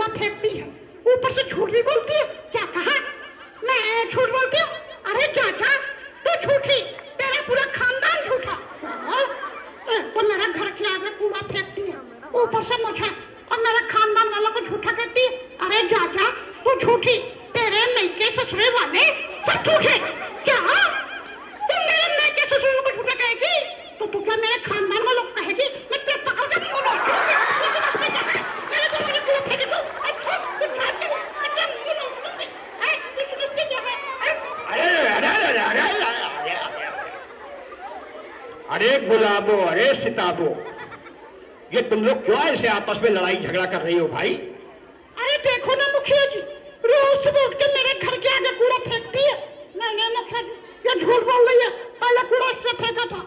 फेंकती है, ऊपर से झूठ भी बोलती है। क्या कहा? मैं झूठ बोलती हूँ? अरे चाचा तू झूठी, तेरा पूरा खानदान झूठा। तो मेरा घर के आगे कूड़ा फेंकती है, ऊपर से मुझे और मेरे खानदान वालों को झूठा कहती है। अरे चाचा तू झूठी, तेरे नैके ससुरे वाले सब झूठे। क्या तुम मेरे नैके ससुरे को झूठा कहेगी तो तू क्या मेरे खानदान वालों को कहेगी? मैं तेरे पकड़ के बोलूं। अरे गुलाबो, अरे सिताबो, ये तुम लोग क्यों ऐसे आपस में लड़ाई झगड़ा कर रही हो भाई? अरे देखो ना मुखिया जी, रोज सुबह उठ के मेरे घर के आगे कूड़ा फेंकती है। नहीं मुखिया जी, ये झूठ बोल रही है। पहले कूड़ा इसने फेंका था।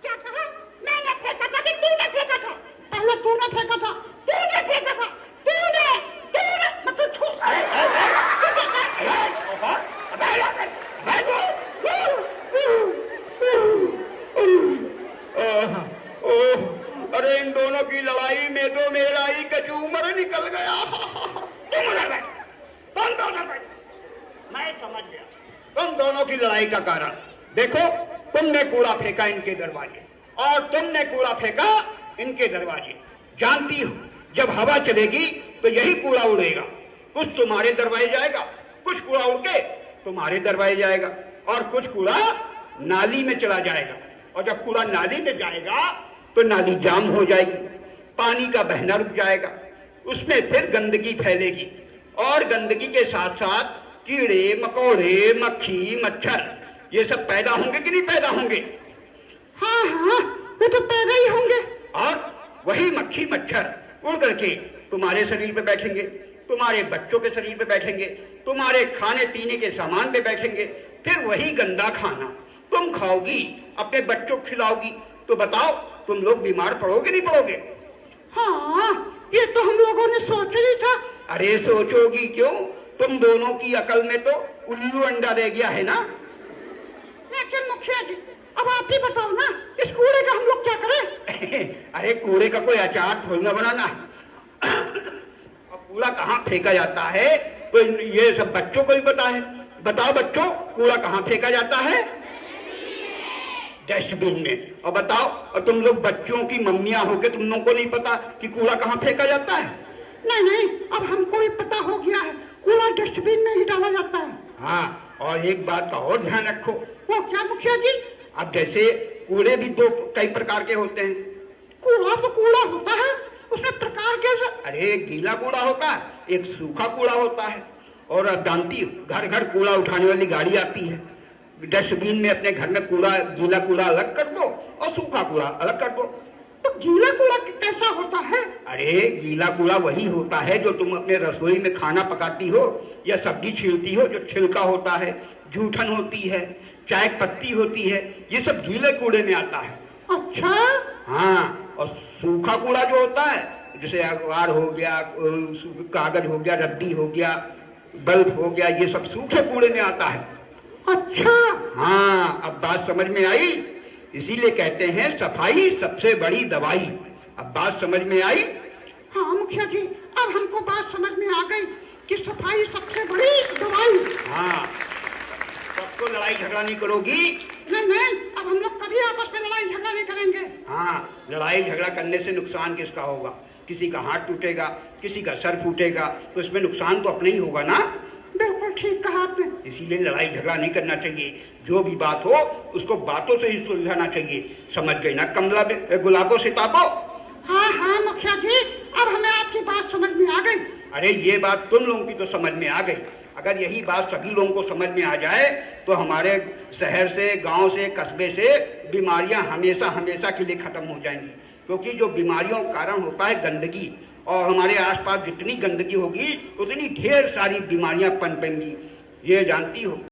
क्या कहा? मैंने फेंका था कि तूने फेंका था? पहले तूने फेंका था। तूने फेंका था। तूने मतलब अरे इन दोनों की लड़ाई में तो मेरा ही कचूमर निकल गया। मैं समझ गया तुम दोनों की लड़ाई का कारण। देखो, तुमने कूड़ा फेंका इनके दरवाजे और तुमने कूड़ा फेंका इनके दरवाजे। जानती हो, जब हवा चलेगी तो यही कूड़ा उड़ेगा। कुछ तुम्हारे दरवाजे जाएगा, कुछ कूड़ा उड़ के तुम्हारे दरवाजे जाएगा और कुछ कूड़ा नाली में चला जाएगा। और जब कूड़ा नाली में जाएगा तो नाली जाम हो जाएगी, पानी का बहना रुक जाएगा, उसमें फिर गंदगी फैलेगी और गंदगी के साथ साथ कीड़े मकोड़े, मक्खी, मच्छर ये सब पैदा होंगे कि नहीं पैदा होंगे? हाँ वो तो पैदा ही होंगे। और वही मक्खी मच्छर उड़ करके तुम्हारे शरीर पे बैठेंगे, तुम्हारे बच्चों के शरीर पे बैठेंगे, तुम्हारे खाने पीने के सामान पे बैठेंगे। फिर वही गंदा खाना तुम खाओगी, अपने बच्चों को खिलाओगी। तो बताओ, तुम लोग बीमार पड़ोगे नहीं पड़ोगे? हाँ, ये तो हम लोगों ने सोचा ही था। अरे सोचोगी क्यों? तुम दोनों की अकल में तो उल्लू अंडा दे गया है ना। लेकिन मुखिया जी, अब आप ही बताओ ना, इस कूड़े का हम लोग क्या करें? अरे कूड़े का कोई अचार थोड़ी ना बनाना है। और कूड़ा कहाँ फेंका जाता है तो ये सब बच्चों को ही पता है। बताओ बच्चों, कूड़ा कहाँ फेंका जाता है? डस्टबिन में। और बताओ, और तुम लोग बच्चों की मम्मियां होके तुम लोगों को नहीं पता कि कूड़ा कहाँ फेंका जाता है? नहीं, अब हमको भी पता हो गया है, कूड़ा डस्टबिन में ही डाला जाता है। हाँ, और एक बात का और ध्यान रखो। वो क्या मुखिया जी? अब जैसे कूड़े भी दो कई प्रकार के होते हैं। कूड़ा तो कूड़ा होता है, उसमें प्रकार कैसे? अरे एक गीला कूड़ा होता है, एक सूखा कूड़ा होता है। और अब जानती हो, घर घर कूड़ा उठाने वाली गाड़ी आती है। डस्टबिन में अपने घर में कूड़ा, गीला कूड़ा अलग कर दो और सूखा कूड़ा अलग कर दो। तो गीला कूड़ा कैसा होता है? अरे गीला कूड़ा वही होता है जो तुम अपने रसोई में खाना पकाती हो या सब्जी छीलती हो, जो छिलका होता है, जूठन होती है, चाय पत्ती होती है, ये सब गीले कूड़े में आता है। अच्छा। हाँ, और सूखा कूड़ा जो होता है, जैसे अखबार हो गया, कागज हो गया, रद्दी हो गया, बल्ब हो गया, ये सब सूखे कूड़े में आता है। अच्छा। हाँ, अब बात समझ में आई। इसीलिए कहते हैं सफाई सबसे बड़ी दवाई। अब बात समझ में आई? हाँ मुखिया जी, अब हमको बात समझ में आ गई कि सफाई सबसे बड़ी दवाई। हाँ, सबको लड़ाई झगड़ा नहीं करोगी? नहीं, अब हम लोग कभी आपस में लड़ाई झगड़ा नहीं करेंगे। हाँ, लड़ाई झगड़ा करने से नुकसान किसका होगा? किसी का हाथ टूटेगा, किसी का सर फूटेगा, तो इसमें नुकसान तो अपने ही होगा ना। बिल्कुल ठीक कहा आपने। इसीलिए लड़ाई झगड़ा नहीं करना चाहिए। जो भी बात हो उसको बातों से ही सुलझाना चाहिए। समझ गई ना कमला गुलाबो सिताबो? हाँ मुखिया जी, अब हमें आपकी बात समझ में आ गई। अरे ये बात तुम लोगों की तो समझ में आ गई। अगर यही बात सभी लोगों को समझ में आ जाए तो हमारे शहर से, गांव से, कस्बे से बीमारियां हमेशा हमेशा के लिए खत्म हो जाएंगी। क्योंकि जो बीमारियों का कारण होता है गंदगी, और हमारे आसपास जितनी गंदगी होगी उतनी ढेर सारी बीमारियां पनपेंगी। ये जानती हो?